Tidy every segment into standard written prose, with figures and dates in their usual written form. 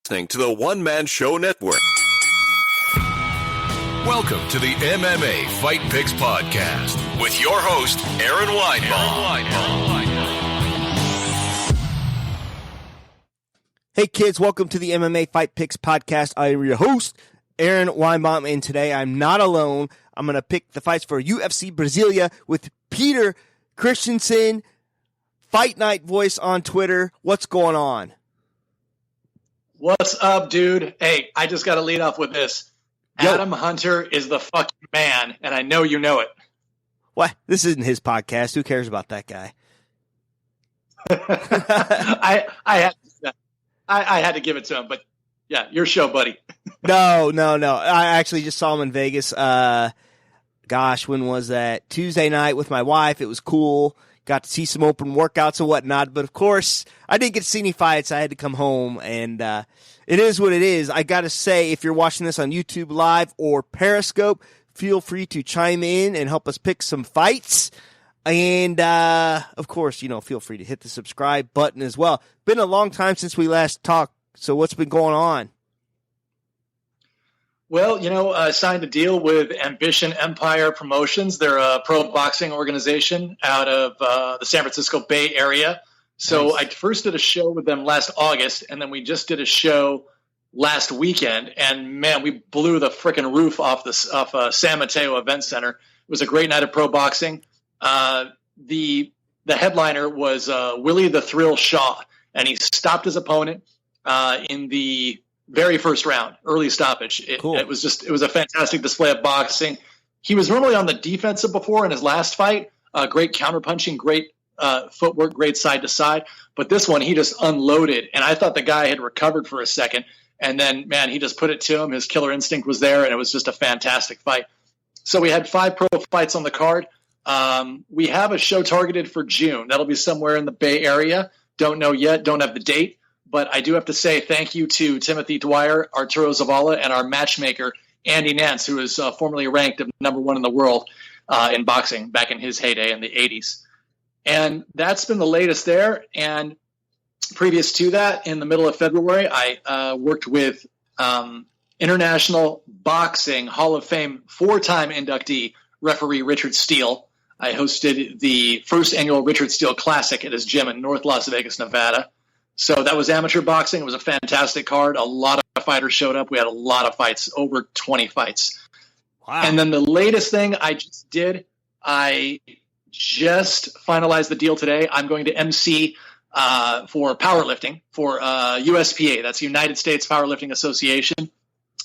Listening to the One Man Show Network. Welcome to the MMA Fight Picks Podcast with your host, Aaron Weinbaum. Hey kids, welcome to the MMA Fight Picks Podcast. I am your host, Aaron Weinbaum, and today I'm not alone. I'm going to pick the fights for UFC Brasilia with Peter Christensen, Fight Night Voice on Twitter. What's going on? What's up, dude? Hey, I just got to lead off with this. Yo. Adam Hunter is the fucking man, and I know you know it. What? This isn't his podcast. Who cares about that guy? I had to give it to him, but yeah, your show, buddy. No. I actually just saw him in Vegas. When was that? Tuesday night with my wife. It was cool. Got to see some open workouts and whatnot. But, of course, I didn't get to see any fights. I had to come home, and it is what it is. I got to say, if you're watching this on YouTube Live or Periscope, feel free to chime in and help us pick some fights. And, of course, feel free to hit the subscribe button as well. Been a long time since we last talked, so what's been going on? Well, I signed a deal with Ambition Empire Promotions. They're a pro boxing organization out of the San Francisco Bay Area. So nice. I first did a show with them last August, and then we just did a show last weekend. And, man, we blew the frickin' roof off San Mateo Event Center. It was a great night of pro boxing. The headliner was Willie the Thrill Shaw, and he stopped his opponent in the very first round, early stoppage. Cool. It was a fantastic display of boxing. He was normally on the defensive before in his last fight. Great counterpunching, great footwork, great side to side. But this one, he just unloaded, and I thought the guy had recovered for a second. And then, man, he just put it to him. His killer instinct was there, and it was just a fantastic fight. So we had 5 pro fights on the card. We have a show targeted for June. That'll be somewhere in the Bay Area. Don't know yet. Don't have the date. But I do have to say thank you to Timothy Dwyer, Arturo Zavala, and our matchmaker, Andy Nance, who is formerly ranked number 1 in the world in boxing back in his heyday in the 80s. And that's been the latest there. And previous to that, in the middle of February, I worked with International Boxing Hall of Fame 4-time inductee referee Richard Steele. I hosted the first annual Richard Steele Classic at his gym in North Las Vegas, Nevada. So that was amateur boxing. It was a fantastic card. A lot of fighters showed up. We had a lot of fights, over 20 fights. Wow. And then the latest thing I just did, I just finalized the deal today. I'm going to MC for powerlifting for USPA. That's United States Powerlifting Association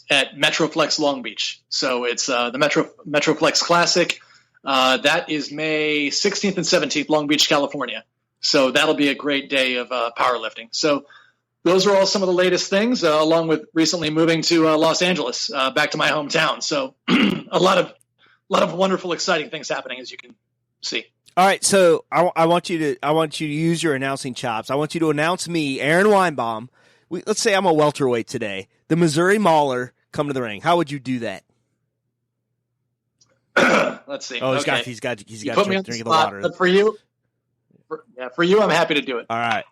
at Metroflex Long Beach. So it's the Metroflex Classic. That is May 16th and 17th, Long Beach, California. So that'll be a great day of powerlifting. So those are all some of the latest things, along with recently moving to Los Angeles, back to my hometown. So a lot of wonderful, exciting things happening, as you can see. All right, so I want you to use your announcing chops. I want you to announce me, Aaron Weinbaum. Let's say I'm a welterweight today. The Missouri Mauler come to the ring. How would you do that? Let's see. Oh, okay. he's got You put me on the drink of the spot, water. but for you, I'm happy to do it. All right.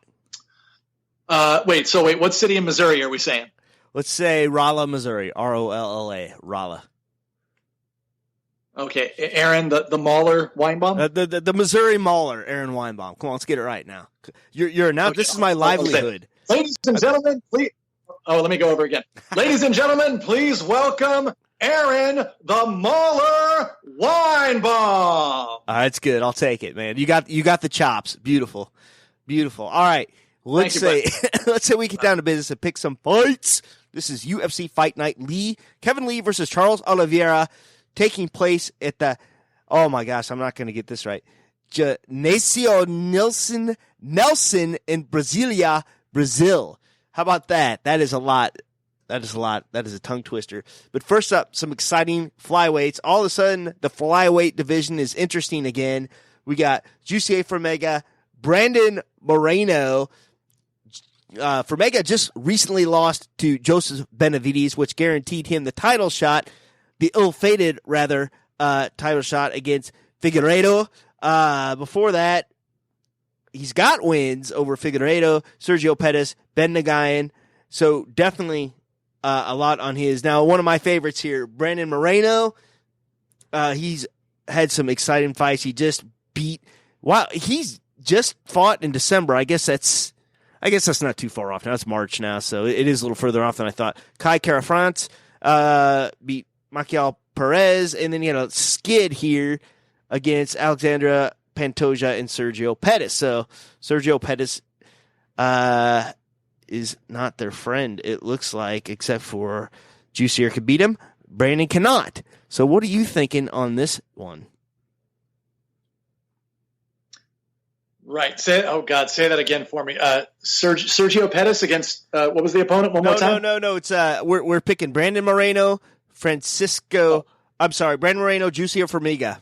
Wait, what city in Missouri are we saying? Let's say Rolla, Missouri. Rolla, Rolla. Okay, Aaron, the Mauler Weinbaum? The Missouri Mauler, Aaron Weinbaum. Come on, let's get it right now. You're now. Okay. This is my livelihood. Ladies and gentlemen, please. Oh, let me go over again. Ladies and gentlemen, please welcome Aaron the Mauler Weinbaum. That's good. I'll take it, man. You got the chops. Beautiful. All right. Let's say we get down to business and pick some fights. This is UFC Fight Night Kevin Lee versus Charles Oliveira, taking place at the, oh my gosh, I'm not going to get this right, Gnacio Nelson in Brasilia, Brazil. How about that? That is a lot. That is a tongue twister. But first up, some exciting flyweights. All of a sudden, the flyweight division is interesting again. We got Jussier Formiga, Brandon Moreno. Formiga just recently lost to Joseph Benavides, which guaranteed him the title shot, the ill-fated, rather, title shot against Figueiredo. Before that, he's got wins over Figueiredo, Sergio Pettis, Ben Nagayan, So definitely a lot on his. Now, one of my favorites here, Brandon Moreno. He's had some exciting fights. He just beat. Wow, he's just fought in December. I guess that's not too far off now. It's March now, so it is a little further off than I thought. Kai Kara-France beat Maciel Perez, and then he had a skid here against Alexandra Pantoja and Sergio Pettis. So Sergio Pettis is not their friend, it looks like, except for Juicier could beat him. Brandon cannot. So what are you thinking on this one? Right. Say that again for me. Sergio Pettis against what was the opponent? One more time. No. It's we're picking Brandon Moreno, Francisco. I'm sorry, Brandon Moreno, Juicier Formiga.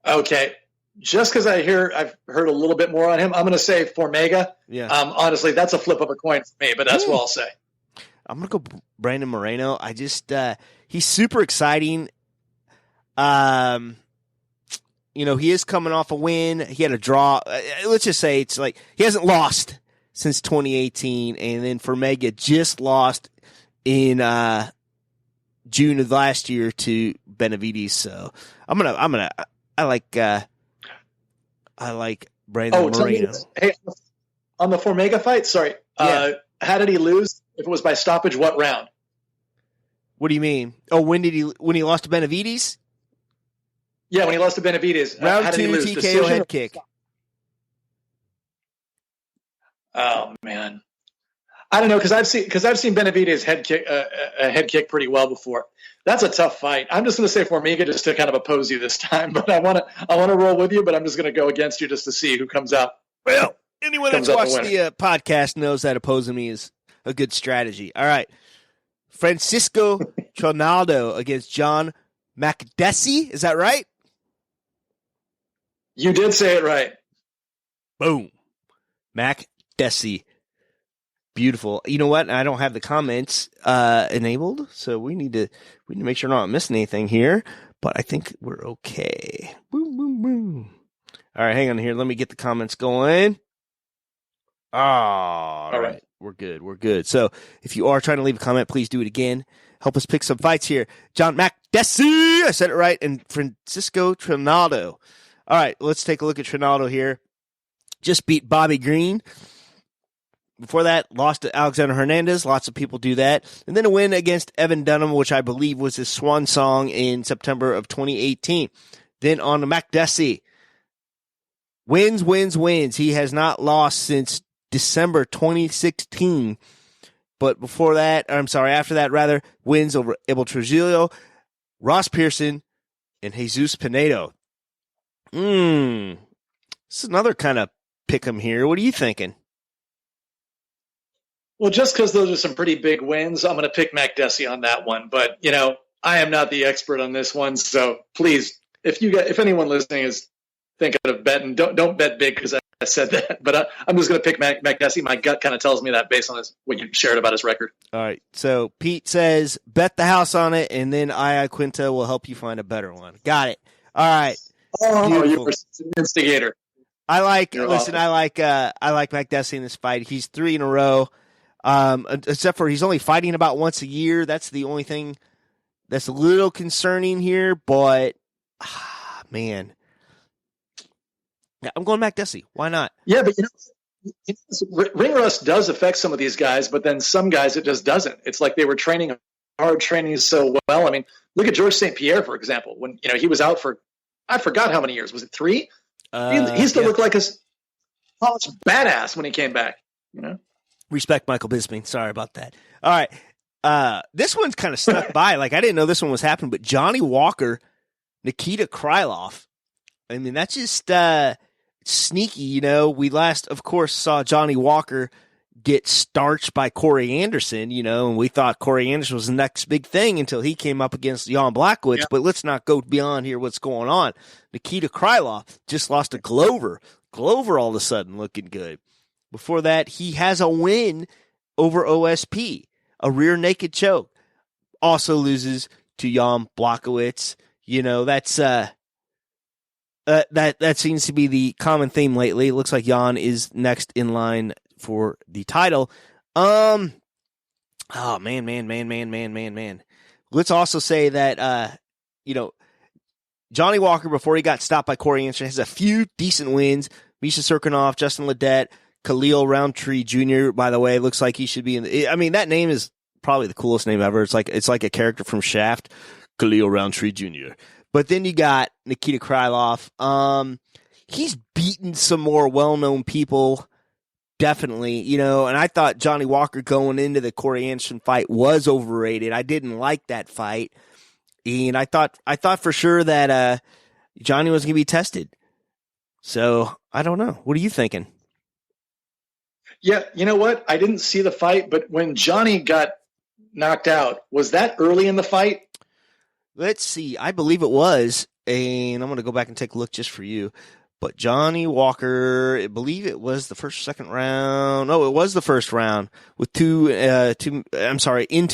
Okay. Just because I've heard a little bit more on him, I'm going to say Formiga. Yeah. Honestly, that's a flip of a coin for me, but that's what I'll say. I'm going to go Brandon Moreno. I just he's super exciting. He is coming off a win. He had a draw. Let's just say it's like he hasn't lost since 2018, and then Formiga just lost in June of last year to Benavides. So I like Brandon Moreno. Hey, on the Formiga fight, sorry. Yeah. How did he lose? If it was by stoppage, what round? What do you mean? Oh, when he lost to Benavides? Yeah, when he lost to Benavides. Round how did 2 he lose? TKO Decision head kick. Oh man, I don't know because I've seen Benavides head kick pretty well before. That's a tough fight. I'm just going to say Formiga just to kind of oppose you this time, but I want to roll with you, but I'm just going to go against you just to see who comes out. Well, anyone that's watched the podcast knows that opposing me is a good strategy. All right, Francisco Trinaldo against John Makdessi. Is that right? You did say it right. Boom. Makdessi. Beautiful. You know what? I don't have the comments enabled, so we need to make sure we're not missing anything here, but I think we're okay. Boom, boom, boom. All right, hang on here. Let me get the comments going. All right. We're good. So if you are trying to leave a comment, please do it again. Help us pick some fights here. John Makdessi, I said it right, and Francisco Trinaldo. All right, let's take a look at Trinaldo here. Just beat Bobby Green. Before that, lost to Alexander Hernandez. Lots of people do that. And then a win against Evan Dunham, which I believe was his swan song in September of 2018. Then on to Makdessi. Wins. He has not lost since December 2016. But after that, wins over Abel Trujillo, Ross Pearson, and Jesus Pinedo. This is another kind of pick 'em here. What are you thinking? Well, just because those are some pretty big wins, I'm going to pick Makdessi on that one. But, I am not the expert on this one. So please, if anyone listening is thinking of betting, don't bet big because I said that. But I'm just going to pick Makdessi. My gut kind of tells me that based on what you shared about his record. All right. So Pete says, bet the house on it, and then Quinta will help you find a better one. Got it. All right. Oh, you're an instigator. I like Makdessi in this fight. He's 3 in a row. Except for he's only fighting about once a year. That's the only thing that's a little concerning here, but man. Yeah, I'm going Makdessi. Why not? Yeah, but ring rust does affect some of these guys, but then some guys it just doesn't. It's like they were training so well. I mean, look at George St. Pierre, for example. When he was out for I forgot how many years. Was it 3? He still looked like a college badass when he came back. Respect Michael Bisping. Sorry about that. All right. This one's kind of snuck by. Like, I didn't know this one was happening, but Johnny Walker, Nikita Krylov. I mean, that's just sneaky, We last, of course, saw Johnny Walker get starched by Corey Anderson, and we thought Corey Anderson was the next big thing until he came up against Jan Blachowicz. Yeah. But let's not go beyond here what's going on. Nikita Krylov just lost to Glover. Glover all of a sudden looking good. Before that, he has a win over OSP, a rear naked choke. Also loses to Jan Blachowicz. That's that seems to be the common theme lately. It looks like Jan is next in line for the title. Oh man. Let's also say that Johnny Walker, before he got stopped by Corey Anderson, has a few decent wins. Misha Serkinov, Justin Ledet, Khalil Roundtree Jr., by the way, looks like he should be that name is probably the coolest name ever. It's like a character from Shaft, Khalil Roundtree Jr. But then you got Nikita Krylov. He's beaten some more well-known people, definitely, and I thought Johnny Walker going into the Corey Anderson fight was overrated. I didn't like that fight. And I thought for sure that Johnny was going to be tested. So, I don't know. What are you thinking? Yeah, you know what? I didn't see the fight, but when Johnny got knocked out, was that early in the fight? Let's see. I believe it was. And I'm going to go back and take a look just for you. But Johnny Walker, I believe it was the first or second round. No, it was the first round with in 2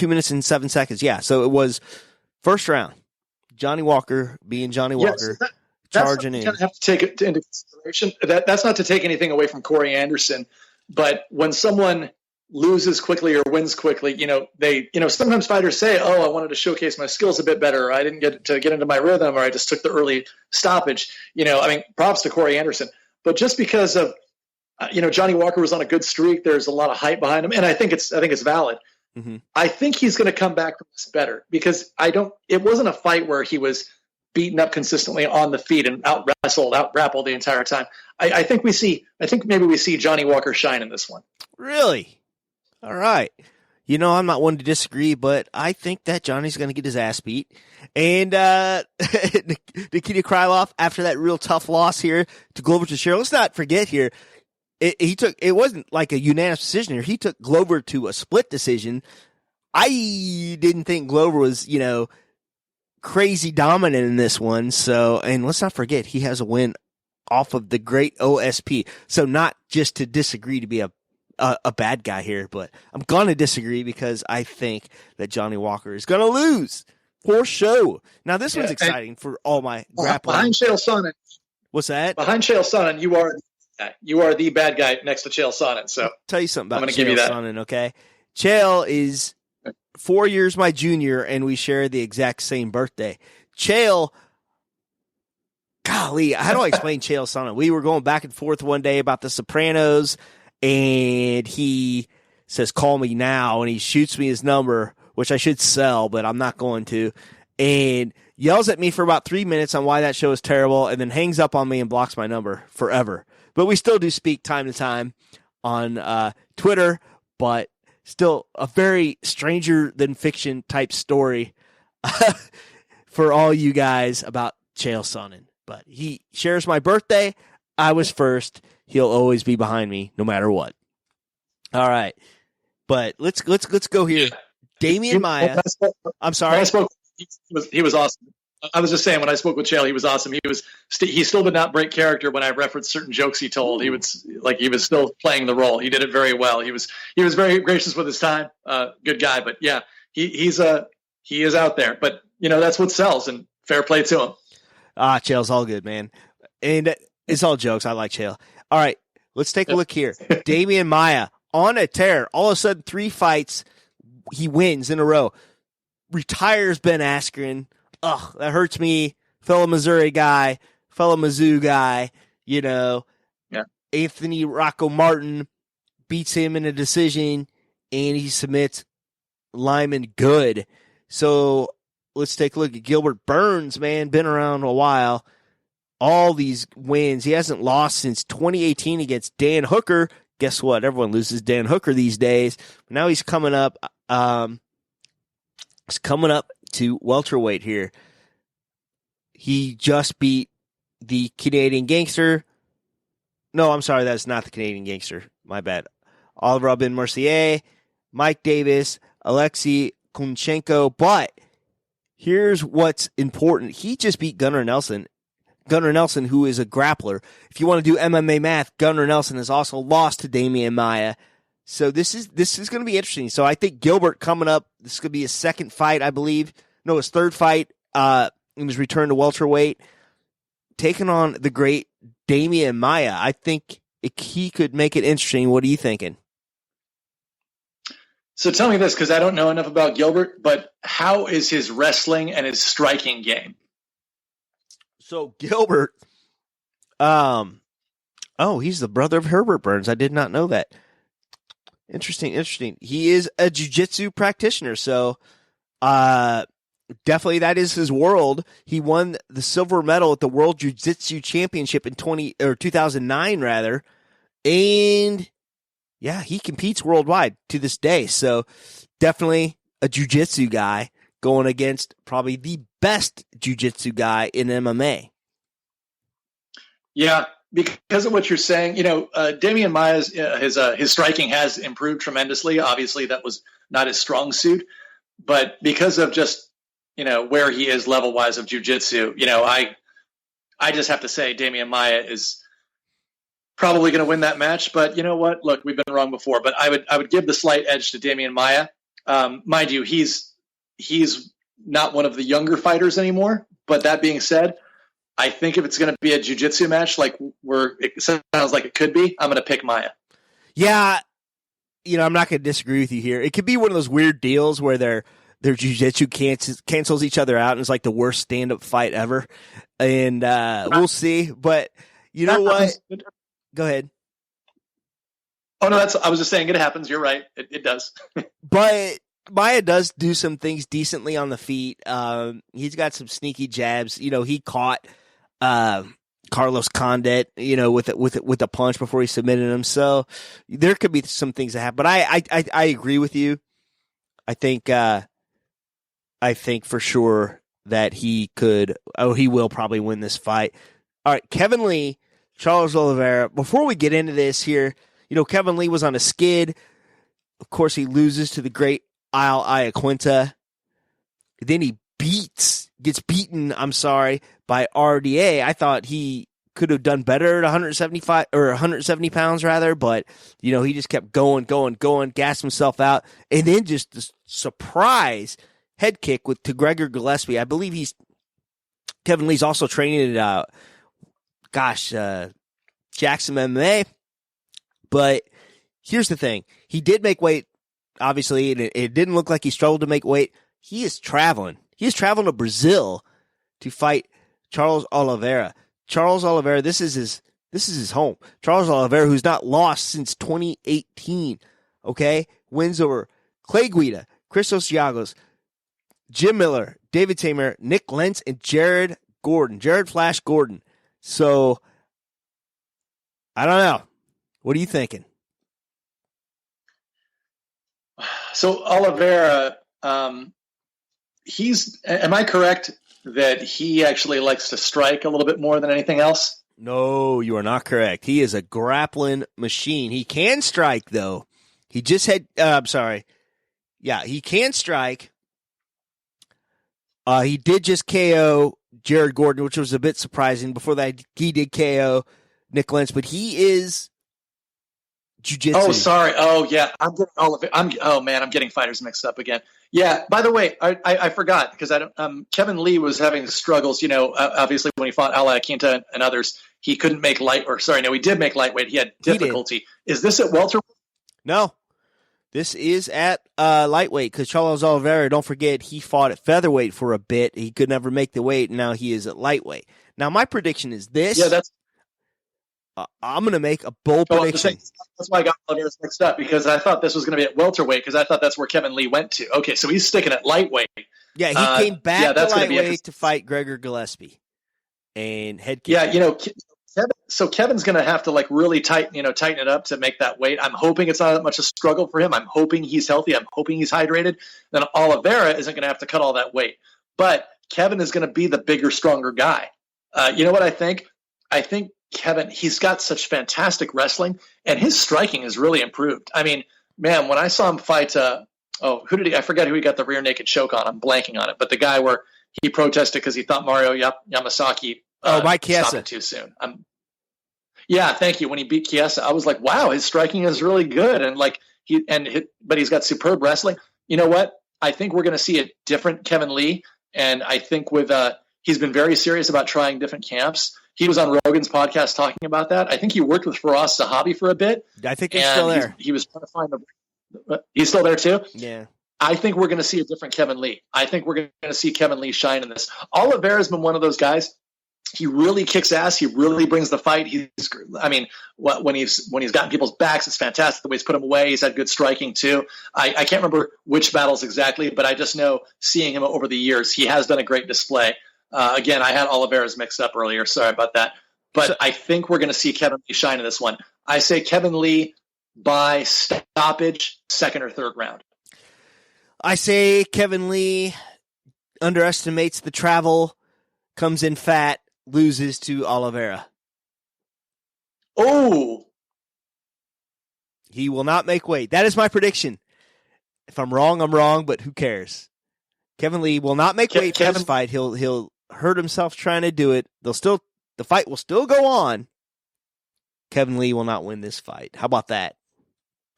minutes and 7 seconds. Yeah, so it was first round. Johnny Walker being Johnny Walker, charging in. You kind of have to take it into consideration. That's not to take anything away from Corey Anderson, but when someone loses quickly or wins quickly, sometimes fighters say, "Oh, I wanted to showcase my skills a bit better. Or I didn't get into my rhythm, or I just took the early stoppage." Props to Corey Anderson. But just because of Johnny Walker was on a good streak, there's a lot of hype behind him, and I think it's valid. Mm-hmm. I think he's going to come back from this better because it wasn't a fight where he was beaten up consistently on the feet and out grappled the entire time. I think maybe we see Johnny Walker shine in this one. Really? All right. I'm not one to disagree, but I think that Johnny's going to get his ass beat. And Nikita Krylov, after that real tough loss here to Glover Teixeira, let's not forget here, it wasn't like a unanimous decision here. He took Glover to a split decision. I didn't think Glover was, crazy dominant in this one. So, and let's not forget, he has a win off of the great OSP. So not just to disagree to be a bad guy here, but I'm going to disagree because I think that Johnny Walker is going to lose for sure. Now, this one's exciting for all my grappling. Behind Chael Sonnen. What's that? Behind Chael Sonnen, you are the bad guy next to Chael Sonnen. So I'll tell you something about Chael Sonnen, okay? Chael is 4 years my junior, and we share the exact same birthday. Chael, golly, how do I explain Chael Sonnen? We were going back and forth one day about The Sopranos, and he says, "Call me now," and he shoots me his number, which I should sell, but I'm not going to, and yells at me for about 3 minutes on why that show is terrible, and then hangs up on me and blocks my number forever. But we still do speak time to time on Twitter, but still a very stranger than fiction type story for all you guys about Chael Sonnen. But he shares my birthday. I was first. He'll always be behind me no matter what. All right. But let's go here. Demian Maia. I'm sorry. He was awesome. I was just saying, when I spoke with Chael, he was awesome. He still did not break character when I referenced certain jokes he told. He was still playing the role. He did it very well. He was very gracious with his time. Good guy, but yeah, he is out there. But that's what sells, and fair play to him. Chael's all good, man, and it's all jokes. I like Chael. All right, let's take a look here. Demian Maia on a tear. All of a sudden, 3 fights he wins in a row. Retires Ben Askren. Ugh, that hurts me. Fellow Missouri guy, fellow Mizzou guy, Yeah. Anthony Rocco Martin beats him in a decision, and he submits Lyman Good. So let's take a look at Gilbert Burns, man. Been around a while. All these wins. He hasn't lost since 2018 against Dan Hooker. Guess what? Everyone loses Dan Hooker these days. Now he's coming up. He's coming up to welterweight here. He just beat the Canadian Gangster. No, I'm sorry, that's not the Canadian Gangster. My bad. Oliver Ben Mercier, Mike Davis, Alexei Kunchenko. But here's what's important. He just beat Gunnar Nelson. Gunnar Nelson, who is a grappler. If you want to do MMA math, Gunnar Nelson has also lost to Demian Maia. So this is going to be interesting. So I think Gilbert coming up, this is going to be his second fight, I believe. No, his third fight in his return to welterweight, taking on the great Demian Maia. I think he could make it interesting. What are you thinking? So tell me this, because I don't know enough about Gilbert, but how is his wrestling and his striking game? So Gilbert, he's the brother of Herbert Burns. I did not know that. Interesting. He is a jiu-jitsu practitioner, so definitely that is his world. He won the silver medal at the World Jiu-Jitsu Championship in 2009 rather. And yeah, he competes worldwide to this day. So definitely a jiu-jitsu guy going against probably the best jiu-jitsu guy in MMA. Yeah, because of what you're saying, Demian Maia's his striking has improved tremendously. Obviously, that was not his strong suit, but because of just where he is level wise of jiu-jitsu, I just have to say Demian Maia is probably going to win that match. But you know what? Look, we've been wrong before, but I would give the slight edge to Demian Maia. Mind you, he's not one of the younger fighters anymore. But that being said, I think if it's going to be a jiu-jitsu match, like it sounds like it could be, I'm going to pick Maia. Yeah, I'm not going to disagree with you here. It could be one of those weird deals where their jiu-jitsu cancels each other out, and it's like the worst stand-up fight ever. And we'll see. But you know what? Go ahead. Oh, no, I was just saying it happens. You're right. It does. But Maia does do some things decently on the feet. He's got some sneaky jabs. He caught Carlos Condit, with a punch before he submitted him. So there could be some things that happen. But I agree with you. I think for sure that he will probably win this fight. All right, Kevin Lee, Charles Oliveira. Before we get into this here, Kevin Lee was on a skid. Of course, he loses to the great Al Iaquinta. Then he gets beaten, by RDA. I thought he could have done better at 175 or 170 pounds rather, but he just kept going, gassed himself out, and then just the surprise head kick to Gregor Gillespie. I believe Kevin Lee's also training at Jackson MMA. But here's the thing. He did make weight, obviously, and it didn't look like he struggled to make weight. He is traveling. He is traveling to Brazil to fight Charles Oliveira. Charles Oliveira, this is his home. Charles Oliveira, who's not lost since 2018, okay? Wins over Clay Guida, Christos Giagos, Jim Miller, David Tamer, Nick Lentz, and Jared Flash Gordon. So, I don't know. What are you thinking? So Oliveira, am I correct that he actually likes to strike a little bit more than anything else? No, you are not correct. He is a grappling machine. He can strike, though. He just had, Yeah, he can strike. He did just KO Jared Gordon, which was a bit surprising. Before that, he did KO Nick Lentz, but he is jiu-jitsu. Oh, sorry. Oh, yeah. I'm getting fighters mixed up again. Yeah. By the way, I forgot because Kevin Lee was having struggles. Obviously when he fought Al Iaquinta and others, he couldn't make he did make lightweight. He had difficulty. Is this at welterweight? No, this is at lightweight because Charles Oliveira, don't forget, he fought at featherweight for a bit. He could never make the weight, and now he is at lightweight. Now, my prediction is this. Yeah, I'm going to make a bold prediction. That's why I got Oliveira mixed up, because I thought this was going to be at welterweight, because I thought that's where Kevin Lee went to. Okay, so he's sticking at lightweight. Yeah, he came back to lightweight to fight Gregor Gillespie and head kick. Yeah, Kevin's going to have to really tighten it up to make that weight. I'm hoping it's not that much a struggle for him. I'm hoping he's healthy. I'm hoping he's hydrated. Then Oliveira isn't going to have to cut all that weight. But Kevin is going to be the bigger, stronger guy. You know what I think? I think Kevin, he's got such fantastic wrestling, and his striking has really improved. I mean, man, when I saw him fight, I forget who he got the rear naked choke on. I'm blanking on it. But the guy where he protested because he thought Mario Yamasaki Mike Chiesa. stopped it too soon. Yeah, thank you. When he beat Chiesa, I was like, wow, his striking is really good. And but he's got superb wrestling. You know what? I think we're going to see a different Kevin Lee. And I think he's been very serious about trying different camps. He was on Rogan's podcast talking about that. I think he worked with Firas Zahabi for a bit. I think he's still there. He was trying to find he's still there too? Yeah. I think we're going to see a different Kevin Lee. I think we're going to see Kevin Lee shine in this. Oliveira has been one of those guys. He really kicks ass. He really brings the fight. When he's gotten people's backs, it's fantastic the way he's put him away. He's had good striking too. I can't remember which battles exactly, but I just know seeing him over the years, he has done a great display. Again, I had Oliveira's mixed up earlier. Sorry about that. But I think we're going to see Kevin Lee shine in this one. I say Kevin Lee by stoppage, second or third round. I say Kevin Lee underestimates the travel, comes in fat, loses to Oliveira. Oh! He will not make weight. That is my prediction. If I'm wrong, I'm wrong, but who cares? Kevin Lee will not make weight for this fight. He'll hurt himself trying to do it. The fight will still go on. Kevin Lee will not win this fight. How about that?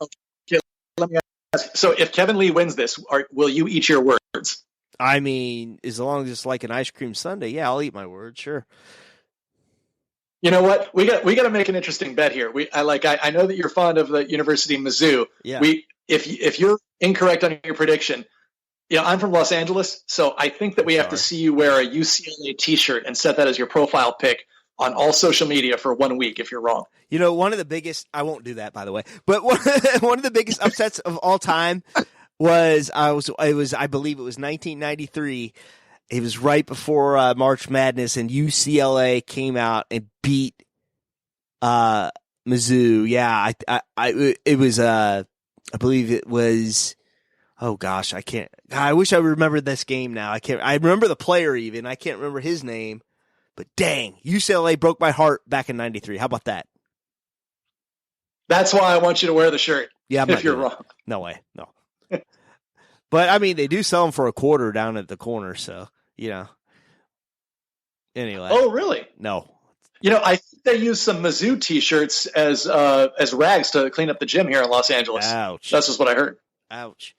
Okay, let me ask. So if Kevin Lee wins this, will you eat your words? I mean, as long as it's like an ice cream sundae, yeah, I'll eat my words, sure. You know what? We got to make an interesting bet here. I know that you're fond of the University of Mizzou. Yeah. If you're incorrect on your prediction, I'm from Los Angeles, so I think that we have to see you wear a UCLA T-shirt and set that as your profile pic on all social media for 1 week if you're wrong. One of the biggest – I won't do that, by the way. But one of the biggest upsets of all time was I believe it was 1993. It was right before March Madness, and UCLA came out and beat Mizzou. Yeah, I believe it was – oh gosh, I wish I remembered this game now. I remember the player even. I can't remember his name. But dang, UCLA broke my heart back in 93. How about that? That's why I want you to wear the shirt. Yeah, if you're wrong. No way. No. But I mean, they do sell them for a quarter down at the corner, so, Anyway. Oh, really? No. I think they use some Mizzou T-shirts as rags to clean up the gym here in Los Angeles. Ouch. That's just what I heard. Ouch.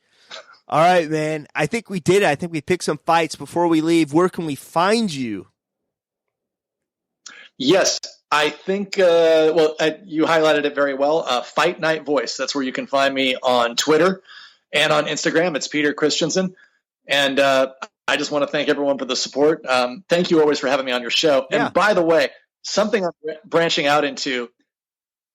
All right, man. I think we did it. I think we picked some fights. Before we leave, where can we find you? Yes, I think, you highlighted it very well. Fight Night Voice. That's where you can find me on Twitter and on Instagram. It's Peter Christensen. And I just want to thank everyone for the support. Thank you always for having me on your show. Yeah. And by the way, something I'm branching out into,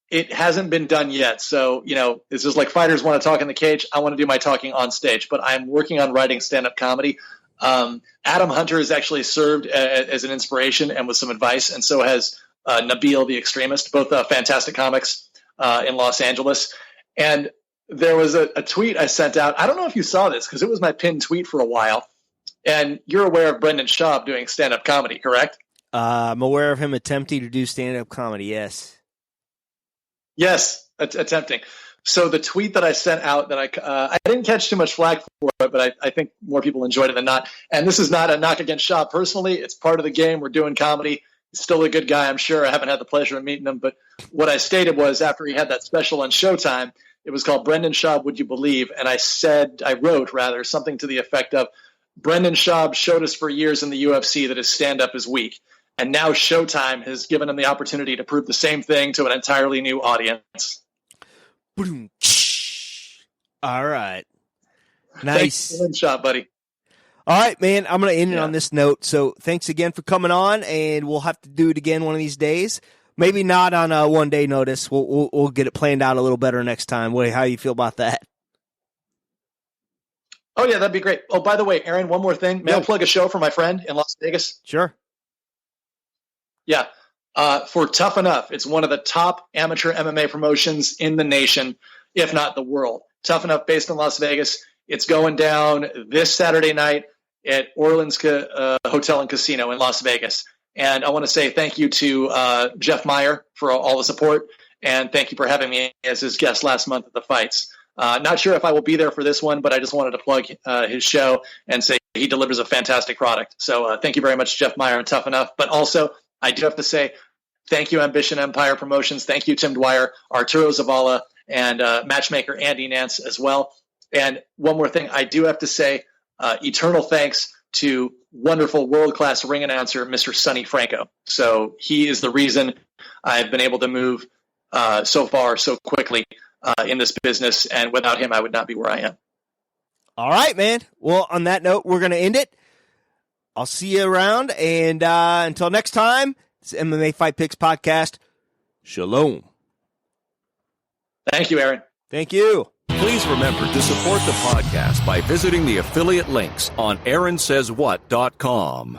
it hasn't been done yet. So, it's just like fighters want to talk in the cage. I want to do my talking on stage, but I'm working on writing stand-up comedy. Adam Hunter has actually served as an inspiration and with some advice, and so has Nabil the Extremist, both fantastic comics in Los Angeles. And there was a tweet I sent out. I don't know if you saw this because it was my pinned tweet for a while. And you're aware of Brendan Schaub doing stand-up comedy, correct? I'm aware of him attempting to do stand-up comedy, yes. Yes, attempting. So the tweet that I sent out that I didn't catch too much flack for it, but I think more people enjoyed it than not. And this is not a knock against Schaub personally. It's part of the game. We're doing comedy. He's still a good guy, I'm sure. I haven't had the pleasure of meeting him. But what I stated was after he had that special on Showtime, it was called Brendan Schaub, Would You Believe? And I wrote something to the effect of, Brendan Schaub showed us for years in the UFC that his stand-up is weak. And now Showtime has given him the opportunity to prove the same thing to an entirely new audience. All right. Nice. Thanks shot, buddy. All right, man. I'm going to end it on this note. So thanks again for coming on, and we'll have to do it again one of these days. Maybe not on a one-day notice. We'll get it planned out a little better next time. How you feel about that? Oh, yeah, that'd be great. Oh, by the way, Aaron, one more thing. May I plug a show for my friend in Las Vegas? Sure. Yeah. For Tough Enough. It's one of the top amateur MMA promotions in the nation, if not the world. Tough Enough based in Las Vegas. It's going down this Saturday night at Orleans Hotel and Casino in Las Vegas. And I want to say thank you to Jeff Meyer for all the support, and thank you for having me as his guest last month at the fights. Not sure if I will be there for this one, but I just wanted to plug his show and say he delivers a fantastic product. So thank you very much, Jeff Meyer and Tough Enough. But also, I do have to say thank you, Ambition Empire Promotions. Thank you, Tim Dwyer, Arturo Zavala, and matchmaker Andy Nance as well. And one more thing, I do have to say eternal thanks to wonderful world-class ring announcer, Mr. Sonny Franco. So he is the reason I've been able to move so far so quickly in this business. And without him, I would not be where I am. All right, man. Well, on that note, we're going to end it. I'll see you around. And until next time, it's MMA Fight Picks Podcast. Shalom. Thank you, Aaron. Thank you. Please remember to support the podcast by visiting the affiliate links on AaronSaysWhat.com.